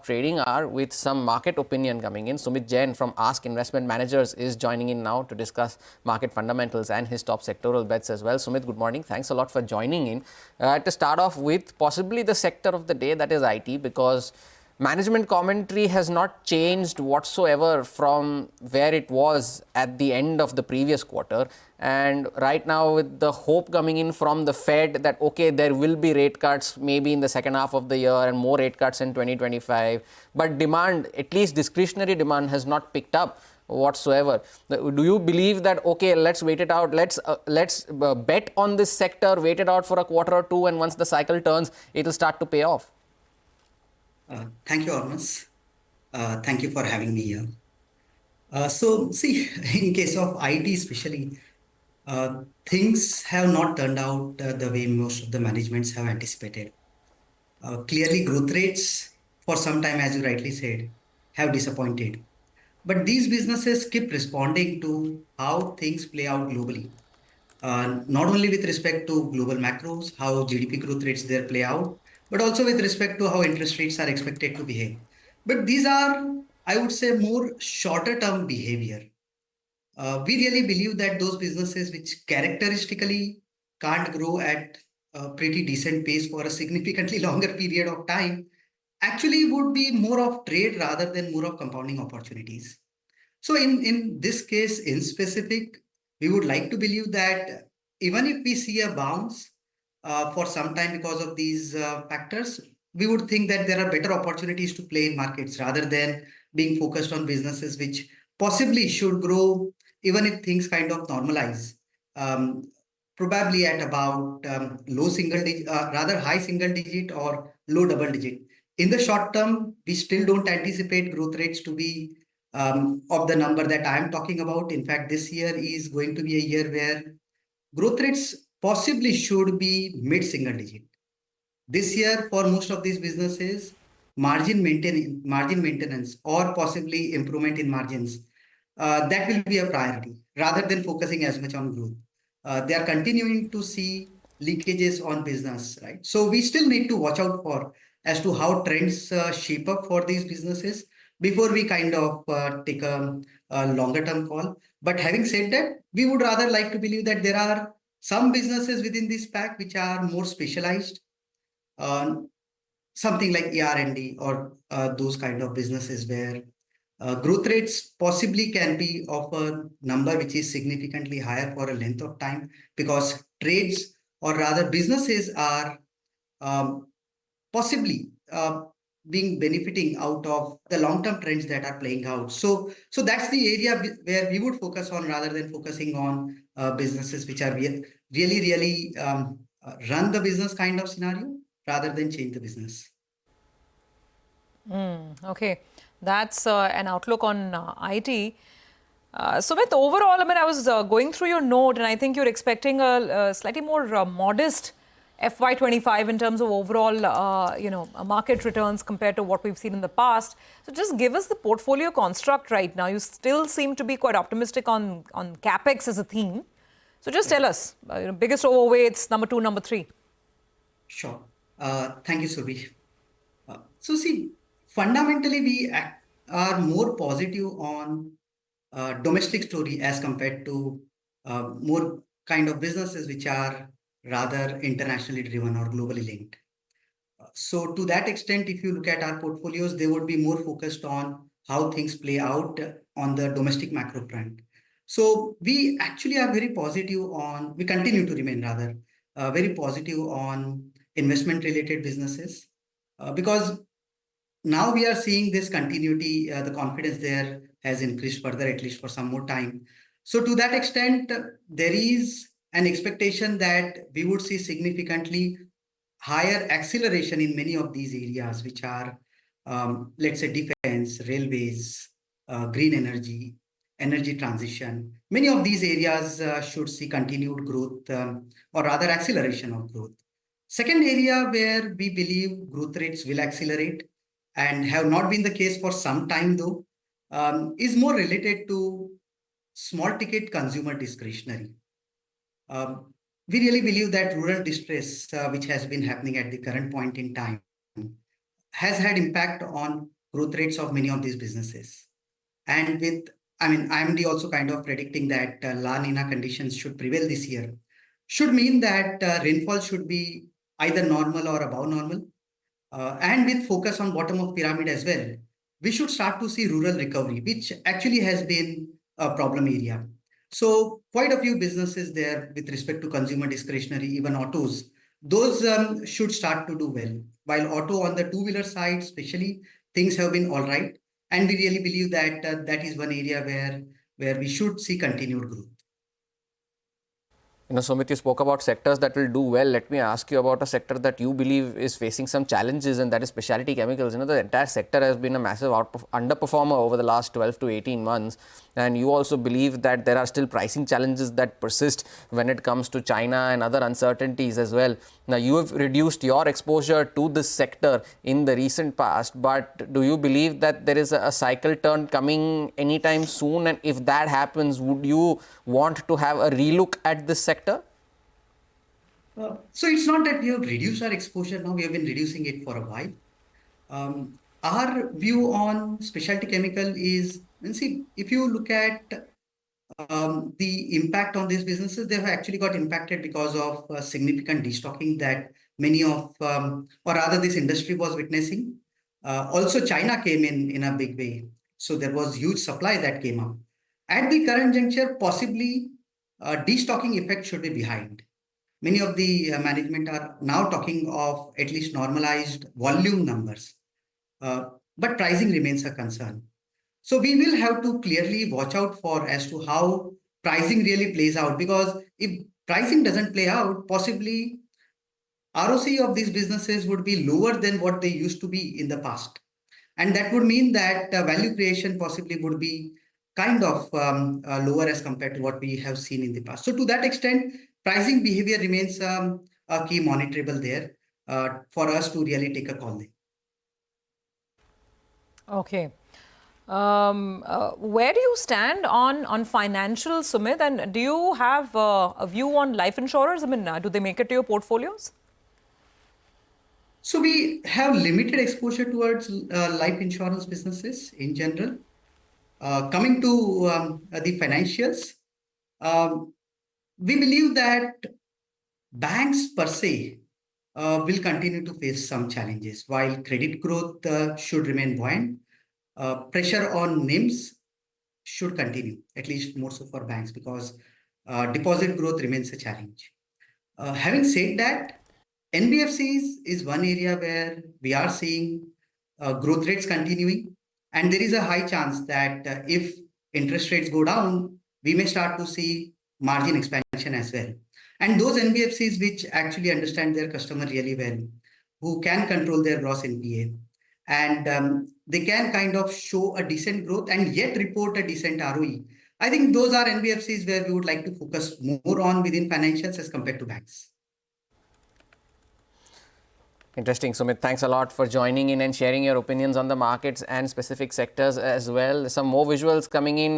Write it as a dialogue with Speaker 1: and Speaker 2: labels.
Speaker 1: trading hour with some market opinion coming in. Sumit Jain from Ask Investment Managers is joining in now to discuss market fundamentals and his top sectoral bets as well. Sumit, good morning. Thanks a lot for joining in. To start off with possibly the sector of the day, that is IT, because management commentary has not changed whatsoever from where it was at the end of the previous quarter. And right now, with the hope coming in from the Fed that, okay, there will be rate cuts maybe in the second half of the year and more rate cuts in 2025. But demand, at least discretionary demand, has not picked up whatsoever. Do you believe that, okay, let's wait it out, let's bet on this sector, wait it out for a quarter or two, and once the cycle turns, it will start to pay off?
Speaker 2: Thank you, Hormaz. Thank you for having me here. So, see, in case of IT especially, things have not turned out the way most of the managements have anticipated. Clearly, growth rates for some time, as you rightly said, have disappointed. But these businesses keep responding to how things play out globally. Not only with respect to global macros, how GDP growth rates there play out, but also with respect to how interest rates are expected to behave. But these are, I would say, more shorter term behavior. We really believe that those businesses which characteristically can't grow at a pretty decent pace for a significantly longer period of time actually would be more of trade rather than more of compounding opportunities. So in this case, in specific, we would like to believe that even if we see a bounce for some time because of these factors, we would think that there are better opportunities to play in markets rather than being focused on businesses which possibly should grow even if things kind of normalize. Um, Probably at about low single digit, rather high single digit or low double digit. In the short term, we still don't anticipate growth rates to be of the number that I'm talking about. In fact, this year is going to be a year where growth rates possibly should be mid-single digit. This year, for most of these businesses, margin maintenance, or possibly improvement in margins, that will be a priority rather than focusing as much on growth. They are continuing to see leakages on business, right? So we still need to watch out for as to how trends shape up for these businesses before we kind of take a longer term call. But having said that, we would rather like to believe that there are some businesses within this pack which are more specialized, uh, something like ER&D or those kind of businesses where growth rates possibly can be of a number which is significantly higher for a length of time because trades or rather businesses are um, possibly being benefiting out of the long-term trends that are playing out. So that's the area where we would focus on rather than focusing on businesses which are really run the business kind of scenario rather than change the business.
Speaker 3: Okay, that's an outlook on IT. Sumit, overall, I mean, I was going through your note, and I think you're expecting a slightly more modest FY25 in terms of overall, market returns compared to what we've seen in the past. So just give us the portfolio construct right now. You still seem to be quite optimistic on capex as a theme. So just tell us, biggest overweights, number 2, number 3.
Speaker 2: Sure. Thank you, Surabhi. So see, fundamentally, are more positive on domestic story as compared to more kind of businesses which are rather internationally driven or globally linked. So to that extent, if you look at our portfolios, they would be more focused on how things play out on the domestic macro front. So we actually are very positive on, we continue to remain rather very positive on investment related businesses because now we are seeing this continuity, the confidence there has increased further, at least for some more time. So to that extent, there is an expectation that we would see significantly higher acceleration in many of these areas, which are, let's say, defense, railways, green energy, energy transition. Many of these areas should see continued growth or rather acceleration of growth. Second area where we believe growth rates will accelerate and have not been the case for some time though, is more related to small ticket consumer discretionary. We really believe that rural distress, which has been happening at the current point in time, has had impact on growth rates of many of these businesses. And with, I mean, IMD also kind of predicting that La Nina conditions should prevail this year, should mean that rainfall should be either normal or above normal. And with focus on bottom of pyramid as well, we should start to see rural recovery, which actually has been a problem area. So quite a few businesses there with respect to consumer discretionary, even autos, those should start to do well. While auto on the two-wheeler side, especially, things have been all right. And we really believe that that is one area where we should see continued growth.
Speaker 1: Sumit, you spoke about sectors that will do well. Let me ask you about a sector that you believe is facing some challenges, and that is specialty chemicals. The entire sector has been a massive underperformer over the last 12 to 18 months. And you also believe that there are still pricing challenges that persist when it comes to China and other uncertainties as well. Now, you have reduced your exposure to this sector in the recent past, but do you believe that there is a cycle turn coming anytime soon? And if that happens, would you want to have a relook at this sector?
Speaker 2: So it's not that we have reduced our exposure now, we have been reducing it for a while. Our view on specialty chemical is, and see, if you look at the impact on these businesses, they have actually got impacted because of significant destocking that many of, or rather this industry was witnessing. Also, China came in a big way. So there was huge supply that came up. At the current juncture, possibly destocking effect should be behind. Many of the management are now talking of at least normalized volume numbers, but pricing remains a concern. So we will have to clearly watch out for as to how pricing really plays out, because if pricing doesn't play out, possibly ROC of these businesses would be lower than what they used to be in the past. And that would mean that value creation possibly would be kind of lower as compared to what we have seen in the past. So to that extent, pricing behavior remains a key monitorable there for us to really take a call there.
Speaker 3: Okay. Where do you stand on financials, Sumit? And do you have a view on life insurers? I mean, do they make it to your portfolios?
Speaker 2: So we have limited exposure towards life insurance businesses in general. Coming to the financials, we believe that banks per se will continue to face some challenges. While credit growth should remain buoyant, pressure on NIMs should continue, at least more so for banks, because deposit growth remains a challenge. Having said that, NBFCs is one area where we are seeing growth rates continuing, and there is a high chance that if interest rates go down, we may start to see margin expansion as well. And those NBFCs which actually understand their customer really well, who can control their gross NPA, and they can kind of show a decent growth and yet report a decent ROE. I think those are NBFCs where we would like to focus more on within financials as compared to banks.
Speaker 1: Interesting, Sumit. Thanks a lot for joining in and sharing your opinions on the markets and specific sectors as well. Some more visuals coming in.